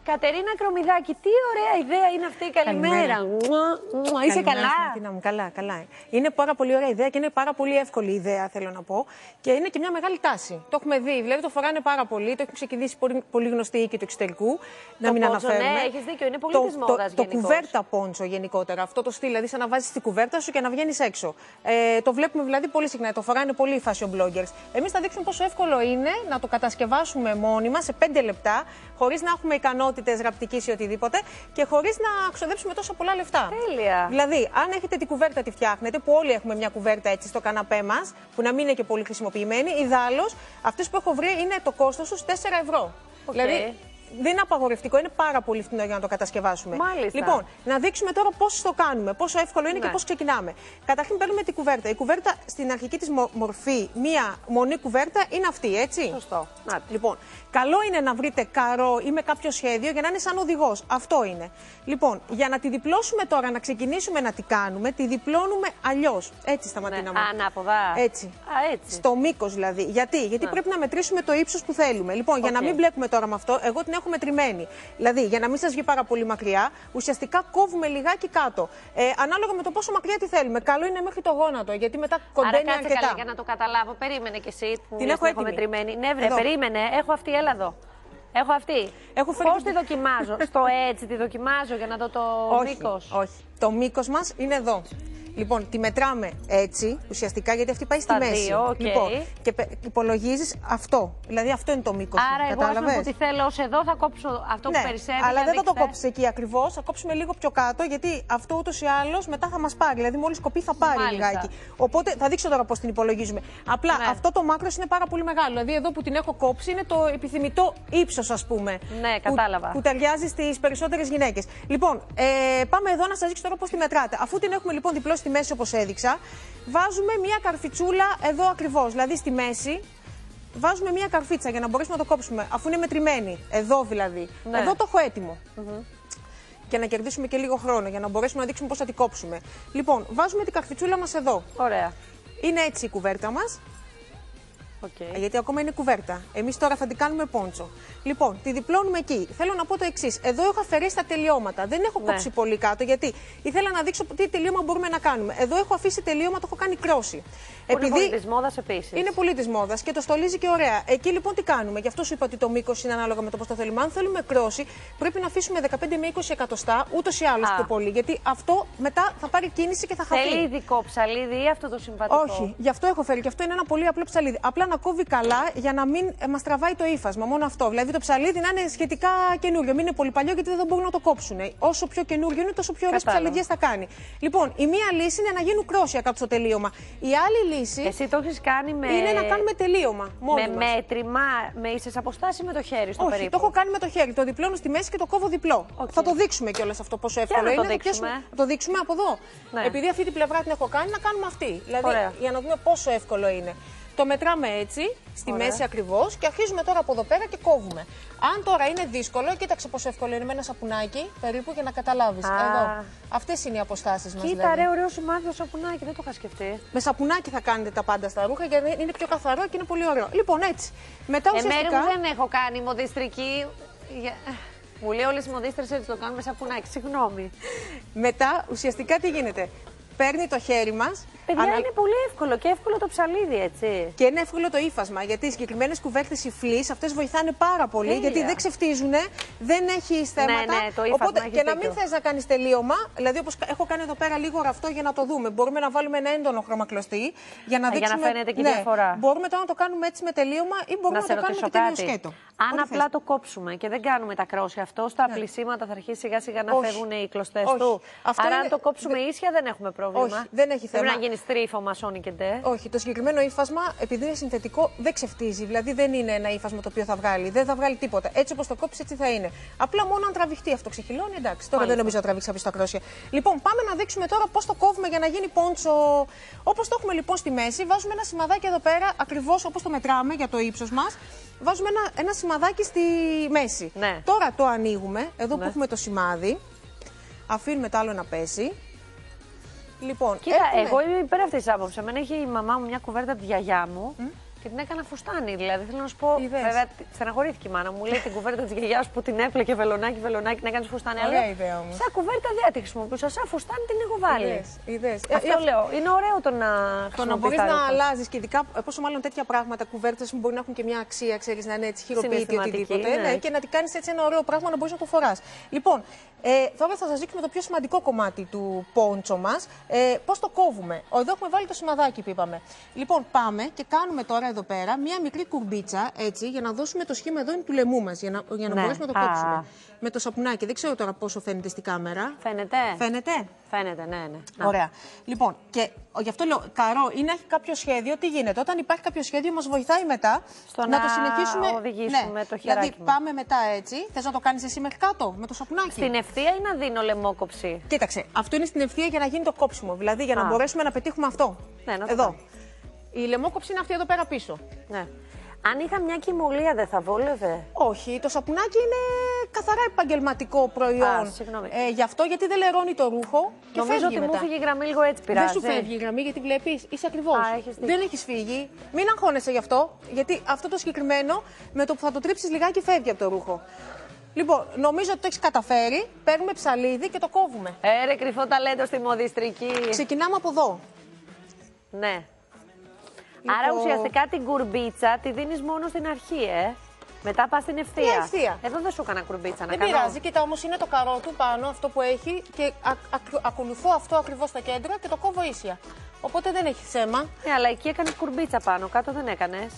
Κατερίνα Κρομιδάκη, τι ωραία ιδέα είναι αυτή. Καλημέρα. Είσαι καλά? Καλά, καλά. Είναι πάρα πολύ ωραία ιδέα και είναι πάρα πολύ εύκολη ιδέα, θέλω να πω. Και είναι και μια μεγάλη τάση. Το έχουμε δει. Δηλαδή το φοράνε πάρα πολύ. Το έχουν ξεκινήσει πολύ γνωστοί οίκοι του εξωτερικού. Να μην αναφέρουμε. Ναι, έχεις δίκιο. Είναι πολύ της μόδας. Το κουβέρτα πόντσο γενικότερα. Αυτό το στυλ, δηλαδή σαν να βάζεις την κουβέρτα σου και να βγαίνεις έξω. Το βλέπουμε δηλαδή πολύ συχνά. Το φοράνε πολλοί οι fashion bloggers. Εμείς θα δείξουμε πόσο εύκολο είναι να το κατασκευάσουμε μόνοι μας σε 5 λεπτά, χωρίς να έχουμε ικανότητες ραπτικής ή οτιδήποτε και χωρίς να ξοδέψουμε τόσο πολλά λεφτά. Τέλεια. Δηλαδή, αν έχετε την κουβέρτα τη φτιάχνετε, που όλοι έχουμε μια κουβέρτα έτσι στο καναπέ μας, που να μην είναι και πολύ χρησιμοποιημένη, ιδάλλως αυτές που έχω βρει είναι το κόστος τους 4 ευρώ. Okay. Δηλαδή, δεν είναι απαγορευτικό, είναι πάρα πολύ φθηνό για να το κατασκευάσουμε. Μάλιστα. Λοιπόν, να δείξουμε τώρα πώς το κάνουμε, πόσο εύκολο είναι και πώς ξεκινάμε. Καταρχήν παίρνουμε την κουβέρτα. Η κουβέρτα στην αρχική της μορφή, μία μονή κουβέρτα, είναι αυτή, έτσι. Σωστό. Λοιπόν, καλό είναι να βρείτε καρό ή με κάποιο σχέδιο για να είναι σαν οδηγός. Αυτό είναι. Λοιπόν, για να τη διπλώσουμε τώρα, να ξεκινήσουμε να τη κάνουμε, τη διπλώνουμε αλλιώς. Έτσι, Σταματίνα μου. Ανάποδα. Έτσι. Έτσι. Στο μήκος δηλαδή. Γιατί πρέπει να μετρήσουμε το ύψος που θέλουμε. Λοιπόν, για να μην μπλέκουμε τώρα με αυτό, εγώ την έχω μετρημένη. Δηλαδή, για να μην σας βγει πάρα πολύ μακριά, ουσιαστικά κόβουμε λιγάκι κάτω. Ανάλογα με το πόσο μακριά τη θέλουμε. Καλό είναι μέχρι το γόνατο, γιατί μετά κοντένει αρκετά. Καλά, για να το καταλάβω. Περίμενε κι εσύ που την έχω μετρημένη. Ναι, βρε, περίμενε. Έχω αυτή, έλα εδώ. Έχω αυτή. Πώς τη δοκιμάζω? Στο έτσι τη δοκιμάζω για να δω το μήκος? Όχι. Το μήκος μας είναι εδώ. Λοιπόν, τη μετράμε έτσι, ουσιαστικά, γιατί αυτή πάει στη μέση. Λοιπόν, και υπολογίζεις αυτό. Δηλαδή, αυτό είναι το μήκος. Άρα, εγώ ας πούμε που τη θέλω ως εδώ, θα κόψω αυτό που περισσεύει. Αλλά δεν θα το κόψεις εκεί ακριβώς. Θα κόψουμε λίγο πιο κάτω, γιατί αυτό ούτως ή άλλως μετά θα μας πάρει. Δηλαδή, μόλις κοπεί, θα πάρει λιγάκι. Οπότε, θα δείξω τώρα πώς την υπολογίζουμε. Απλά αυτό το μάκρος είναι πάρα πολύ μεγάλο. Δηλαδή, εδώ που την έχω κόψει είναι το επιθυμητό ύψος, ας πούμε. Ναι, κατάλαβα. Που ταιριάζει στις περισσότερες γυναίκες. Λοιπόν, πάμε εδώ να σας δείξω τώρα πώς τη μετράτε. Αφού την έχουμε λοιπόν διπλώσει στη μέση όπως έδειξα, βάζουμε μία καρφιτσούλα εδώ ακριβώς, δηλαδή στη μέση. Βάζουμε μία καρφίτσα για να μπορέσουμε να το κόψουμε, αφού είναι μετρημένη. Εδώ δηλαδή. Ναι. Εδώ το έχω έτοιμο. Και να κερδίσουμε και λίγο χρόνο για να μπορέσουμε να δείξουμε πώς θα την κόψουμε. Λοιπόν, βάζουμε την καρφιτσούλα μας εδώ. Ωραία. Είναι έτσι η κουβέρτα μας. Γιατί ακόμα είναι κουβέρτα. Εμείς τώρα θα την κάνουμε πόντσο. Λοιπόν, τη διπλώνουμε εκεί. Θέλω να πω το εξής. Εδώ έχω αφαιρέσει τα τελειώματα. Δεν έχω κόψει πολύ κάτω, γιατί ήθελα να δείξω τι τελείωμα μπορούμε να κάνουμε. Εδώ έχω αφήσει τελείωμα, το έχω κάνει κρόση. Είναι πολύ της μόδας επίσης. Είναι πολύ της μόδας και το στολίζει και ωραία. Εκεί λοιπόν τι κάνουμε? Γι' αυτό σου είπα ότι το μήκος είναι ανάλογα με το πώς το θέλουμε. Αν θέλουμε κρόση, πρέπει να αφήσουμε 15 με 20 εκατοστά, ούτως ή άλλως πιο πολύ. Γιατί αυτό μετά θα πάρει κίνηση και θα χαθεί. Θέλει ειδικό ψαλίδι ή αυτό το συμβατικό? Όχι, γι' αυτό έχω φέρει. Και αυτό είναι ένα πολύ απλό ψαλίδι. Απλά να κόβει καλά για να μην μας τραβάει το ύφασμα. Μόνο αυτό. Δηλαδή το ψαλίδι να είναι σχετικά καινούριο. Μην είναι πολύ παλιό, γιατί δεν μπορούν να το κόψουν. Όσο πιο καινούριο είναι, τόσο πιο ωραίες ψαλιδιές θα κάνει. Λοιπόν, η μία λύση είναι να γίνουν κρόσια κάτω στο τελείωμα. Η άλλη λύση. Εσύ το έχεις κάνει με. Είναι να κάνουμε τελείωμα. Με μέτρημα, με ίσες αποστάσεις, με το χέρι στο περίπου? Όχι, το έχω κάνει με το χέρι. Το διπλώνω στη μέση και το κόβω διπλό. Θα το δείξουμε κιόλας αυτό πόσο εύκολο είναι. Θα το δείξουμε από εδώ. Ναι. Επειδή αυτή την πλευρά την έχω κάνει, να κάνουμε αυτή. Δηλαδή, για να δούμε πόσο εύκολο είναι. Το μετράμε έτσι, στη μέση ακριβώς, και αρχίζουμε τώρα από εδώ πέρα και κόβουμε. Αν τώρα είναι δύσκολο, κοίταξε πόσο εύκολο είναι με ένα σαπουνάκι περίπου για να καταλάβεις. Εδώ. Αυτές είναι οι αποστάσεις μας. Κοίτα, ρε, ωραίο σημάδι το σαπουνάκι, δεν το είχα σκεφτεί. Με σαπουνάκι θα κάνετε τα πάντα στα ρούχα, γιατί είναι πιο καθαρό και είναι πολύ ωραίο. Λοιπόν, έτσι. Μετά ουσιαστικά. Εμένα δεν έχω κάνει μοδιστρική. Μου λέει όλες οι μοδίστρες έτσι το κάνουν με σαπουνάκι, συγγνώμη. Μετά ουσιαστικά τι γίνεται? Παίρνει το χέρι μας. Παιδιά, είναι πολύ εύκολο και εύκολο το ψαλίδι, έτσι. Και είναι εύκολο το ύφασμα. Γιατί οι συγκεκριμένες κουβέρτες, οι φλείς, αυτές βοηθάνε πάρα πολύ. Γιατί δεν ξεφτίζουν, δεν έχει θέματα. Ναι, το ύφασμα. Οπότε και να μην θες να κάνεις τελείωμα, δηλαδή όπως έχω κάνει εδώ πέρα λίγο ραφτό για να το δούμε. Μπορούμε να βάλουμε ένα έντονο χρωμακλωστή για να δείξουμε. Για να φαίνεται και η διαφορά. Μπορούμε τώρα να το κάνουμε έτσι με τελείωμα ή μπορούμε να το κάνουμε και τελείω σκέτο. Αν απλά το κόψουμε και δεν κάνουμε τα κρόσια, αυτό στα πλυσίματα θα αρχίσει σιγά σιγά να φεύγουν οι κλωστές του. Άρα, αν το κόψουμε ίσια, δεν έχουμε πρόβλημα. Δεν έχει θέμα. Πρέπει να γίνει στρίφο, μασόνι και ντε. Όχι, το συγκεκριμένο ύφασμα, επειδή είναι συνθετικό, δεν ξεφτίζει. Δηλαδή δεν είναι ένα ύφασμα το οποίο θα βγάλει. Δεν θα βγάλει τίποτα. Έτσι όπως το κόψει, έτσι θα είναι. Απλά μόνο αν τραβηχτεί αυτό ξεχυλώνει, εντάξει. Τώρα δεν νομίζω να τραβήξει από τα κρόσια. Λοιπόν, πάμε να δείξουμε τώρα πώς το κόβουμε για να γίνει πόντσο. Όπως το έχουμε λοιπόν στη μέση, βάζουμε ένα σημαδάκι εδώ πέρα, ακριβώς όπως το μετράμε για το ύψος μας. Βάζουμε ένα σημαδάκι στη μέση. Ναι. Τώρα το ανοίγουμε, εδώ που έχουμε το σημάδι. Αφήνουμε το άλλο να πέσει. Λοιπόν, κοίτα, εγώ είμαι υπέρ αυτής της άποψης. Εμένα έχει η μαμά μου μια κουβέρτα από τη γιαγιά μου Και την έκανα φουστάνι, δηλαδή θέλω να σου πω. Βέβαια, στεναχωρήθηκε η μάνα μου. Λέει την κουβέρτα τη γιαγιά που την έπλεκε βελονάκι, την έκανε φουστάνι. Ωραία ιδέα όμως. Σαν κουβέρτα δεν τη χρησιμοποιούσα. Σαν φουστάνι την έχω βάλει. Αυτό λέω. Είναι ωραίο το να χρησιμοποιείς. Το να μπορεί να αλλάζει και ειδικά πόσο μάλλον τέτοια πράγματα, κουβέρτες που μπορεί να έχουν και μια αξία, ξέρει να είναι έτσι χειροποίητη οτιδήποτε. Ναι, και να την κάνει έτσι ένα ωραίο πράγμα να μπορεί να το φορά. Λοιπόν, τώρα θα σα δείξουμε το πιο σημαντικό κομμάτι του πόντσο μα. Πώς το κόβουμε. Εδώ έχουμε βάλει το σημαδάκι που είπαμε. Λοιπόν, πάμε και κάνουμε τώρα εδώ πέρα μία μικρή κουρμπίτσα έτσι για να δώσουμε το σχήμα εδώ του λαιμού μας. Για να μπορέσουμε να το κόψουμε. Με το σαπουνάκι. Δεν ξέρω τώρα πόσο φαίνεται στην κάμερα. Φαίνεται. Φαίνεται, ναι. Ωραία. Λοιπόν, και γι' αυτό λέω, καρό ή να έχει κάποιο σχέδιο, τι γίνεται. Όταν υπάρχει κάποιο σχέδιο, μας βοηθάει μετά να το συνεχίσουμε. Οδηγήσουμε το χεράκι. Δηλαδή, πάμε μετά έτσι. Θες να το κάνεις εσύ μέχρι κάτω, με το σαπουνάκι. Στην ευθεία ή να δίνω λαιμόκοψη. Κοίταξε, αυτό είναι στην ευθεία για να γίνει το κόψιμο. Δηλαδή, για να μπορέσουμε να πετύχουμε αυτό. Ναι, εδώ. Η λαιμόκοψη είναι αυτή εδώ πέρα πίσω. Ναι. Αν είχα μια κοιμωλία, δεν θα βόλευε. Όχι, το σαπουνάκι είναι καθαρά επαγγελματικό προϊόν. Γι' αυτό γιατί δεν λερώνει το ρούχο. Και νομίζω ότι μετά. Μου φύγει η γραμμή λίγο έτσι πειράζει. Δεν σου φεύγει η γραμμή γιατί βλέπεις, είσαι ακριβώς. Δεν έχεις φύγει. Μην αγχώνεσαι γι' αυτό, γιατί αυτό το συγκεκριμένο με το που θα το τρίψεις λιγάκι φεύγει από το ρούχο. Λοιπόν, νομίζω ότι το έχεις καταφέρει. Παίρνουμε ψαλίδι και το κόβουμε. Ρε κρυφό ταλέντο στη μοδιστρική. Ξεκινάμε από εδώ. Ναι. Άρα ουσιαστικά την κουρμπίτσα τη δίνεις μόνο στην αρχή, Μετά πας στην ευθεία. Εδώ δεν σου έκανα κουρμπίτσα να κάνω. Δεν πειράζει, κοίτα όμως είναι το καρό του πάνω, αυτό που έχει και ακολουθώ αυτό ακριβώς στο κέντρο και το κόβω ίσια. Οπότε δεν έχει θέμα. Ναι, αλλά εκεί έκανες κουρμπίτσα πάνω, κάτω δεν έκανες.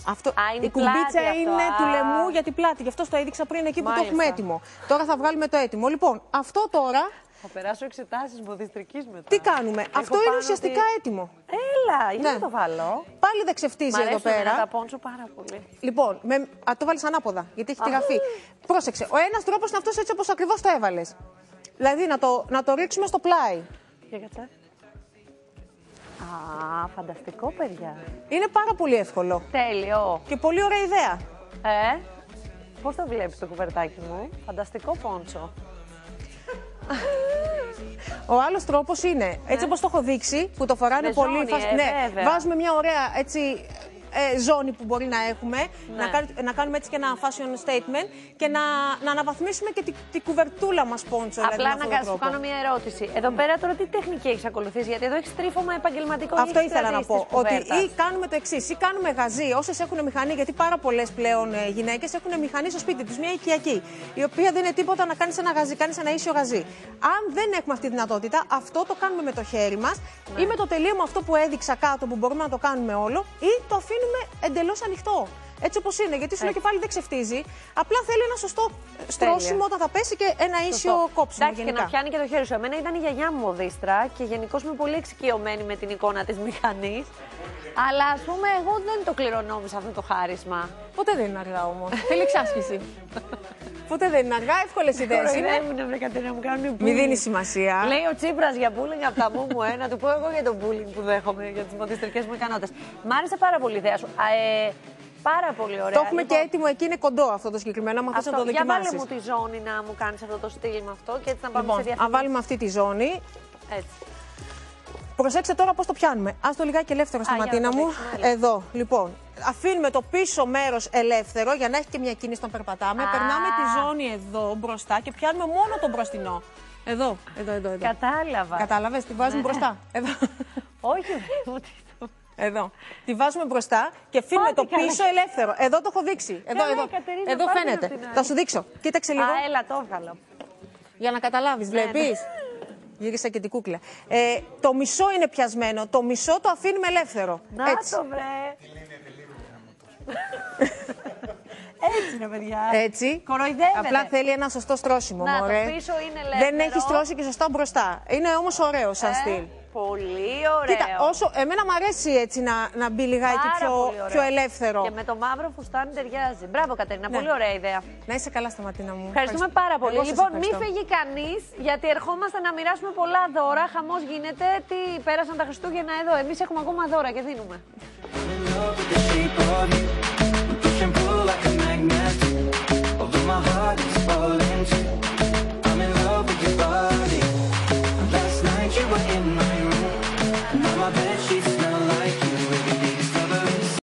Η κουρμπίτσα είναι του λαιμού για την πλάτη, γι' αυτό το έδειξα πριν εκεί που το έχουμε έτοιμο. Τώρα θα βγάλουμε το έτοιμο. Λοιπόν, αυτό τώρα. Θα περάσω εξετάσεις μοδιστρικής μετά. Τι κάνουμε, αυτό είναι ουσιαστικά έτοιμο. Έλα, για να το βάλω. Πάλι δεν ξεφτίζει εδώ πέρα. Τα πόντσο πάρα πολύ. Λοιπόν, το βάλεις ανάποδα, γιατί έχει τη γραφή. Πρόσεξε, ο ένας τρόπος είναι αυτός έτσι όπως ακριβώς το έβαλες. Δηλαδή να το ρίξουμε στο πλάι. Για κάτσε. Φανταστικό, παιδιά. Είναι πάρα πολύ εύκολο. Τέλειο. Και πολύ ωραία ιδέα. Πώς το βλέπεις το κουβερτάκι μου, φανταστικό πόντσο. Ο άλλος τρόπος είναι, έτσι όπως το έχω δείξει, που το φοράνε πολύ. Βάζουμε μια ωραία έτσι, ζώνη που μπορεί να έχουμε, να κάνουμε έτσι και ένα fashion statement και να αναβαθμίσουμε και την κουβερτούλα μας πόντσο. Απλά να σου κάνω μια ερώτηση. Εδώ πέρα τώρα τι τεχνική έχεις ακολουθήσει, γιατί εδώ έχεις τρίφωμα επαγγελματικό. Αυτό ήθελα να πω. Ότι ή κάνουμε το εξής, ή κάνουμε γαζί, όσες έχουν μηχανή, γιατί πάρα πολλές πλέον γυναίκες έχουν μηχανή στο σπίτι τους, μια οικιακή, η οποία δεν είναι τίποτα να κάνεις ένα γαζί, κάνεις ένα ίσιο γαζί. Αν δεν έχουμε αυτή τη δυνατότητα, αυτό το κάνουμε με το χέρι μας ή με το τελείωμα αυτό που έδειξα κάτω που μπορούμε να το κάνουμε όλο ή το αφήνουμε εντελώς ανοιχτό. Έτσι όπως είναι, γιατί σου λέω και πάλι δεν ξεφτίζει. Απλά θέλει ένα σωστό στρώσιμο όταν θα πέσει και ένα ίσιο κόψιμο. Εντάξει, και να πιάνει και το χέρι σου. Εμένα ήταν η γιαγιά μου μοδίστρα και γενικώς είμαι πολύ εξοικειωμένη με την εικόνα της μηχανής. Αλλά ας πούμε, εγώ δεν το κληρονόμησα αυτό το χάρισμα. Ποτέ δεν είναι αργά όμως. Θέλει εξάσκηση. Ποτέ δεν είναι αργά, εύκολες ιδέες είναι. Μη δίνει σημασία. Λέει ο Τσίπρας για bullying από τα μου ένα, του πω εγώ για το bullying που δέχομαι για τις μοδιστρικές μου ικανότητες. Μ' άρεσε πάρα πολύ η ιδέα σου. Πάρα πολύ ωραία. Το έχουμε και έτοιμο, εκεί είναι κοντό αυτό το συγκεκριμένο. Αν θες να το δοκιμάσεις. Για βάλε μου τη ζώνη να μου κάνεις αυτό το στυλ με αυτό και έτσι να πάμε σε διαφήμιση. Αν βάλουμε αυτή τη ζώνη. Έτσι. Προσέξτε τώρα πώς το πιάνουμε. Ας το λιγάκι ελεύθερο στα ματίνα μου. Εδώ, λοιπόν. Αφήνουμε το πίσω μέρος ελεύθερο για να έχει και μια κίνηση όταν περπατάμε. Περνάμε τη ζώνη εδώ μπροστά και πιάνουμε μόνο το μπροστινό. Εδώ. Κατάλαβα. Κατάλαβες, τη βάζουμε μπροστά. Εδώ. Όχι, εδώ. Τη βάζουμε μπροστά και αφήνουμε το πίσω ελεύθερο. Εδώ το έχω δείξει. Εδώ φαίνεται. Θα σου δείξω. Κοίταξε λίγο. Έλα, το έβγαλα. Για να καταλάβεις, βλέπεις. Γύρισα και την κούκλα. Το μισό είναι πιασμένο, το μισό το αφήνουμε ελεύθερο. Να έτσι. Το βρε. Έτσι είναι, παιδιά. Έτσι. Κοροϊδεύεται. Απλά θέλει ένα σωστό στρώσιμο. Να, μωρέ. το πίσω είναι ελεύθερο. Δεν έχει στρώσει και σωστά μπροστά. Είναι όμως ωραίο σαν στυλ. Πολύ ωραίο. Κοίτα, εμένα μου αρέσει έτσι να μπει λιγάκι πιο ελεύθερο. Και με το μαύρο φουστάνι ταιριάζει. Μπράβο, Κατερίνα, πολύ ωραία ιδέα. Να είσαι καλά στα ματίνα μου. Ευχαριστούμε πάρα πολύ. Λοιπόν, μη φύγει κανείς, γιατί ερχόμαστε να μοιράσουμε πολλά δώρα. Χαμός γίνεται. Τι πέρασαν τα Χριστούγεννα εδώ. Εμείς έχουμε ακόμα δώρα και δίνουμε.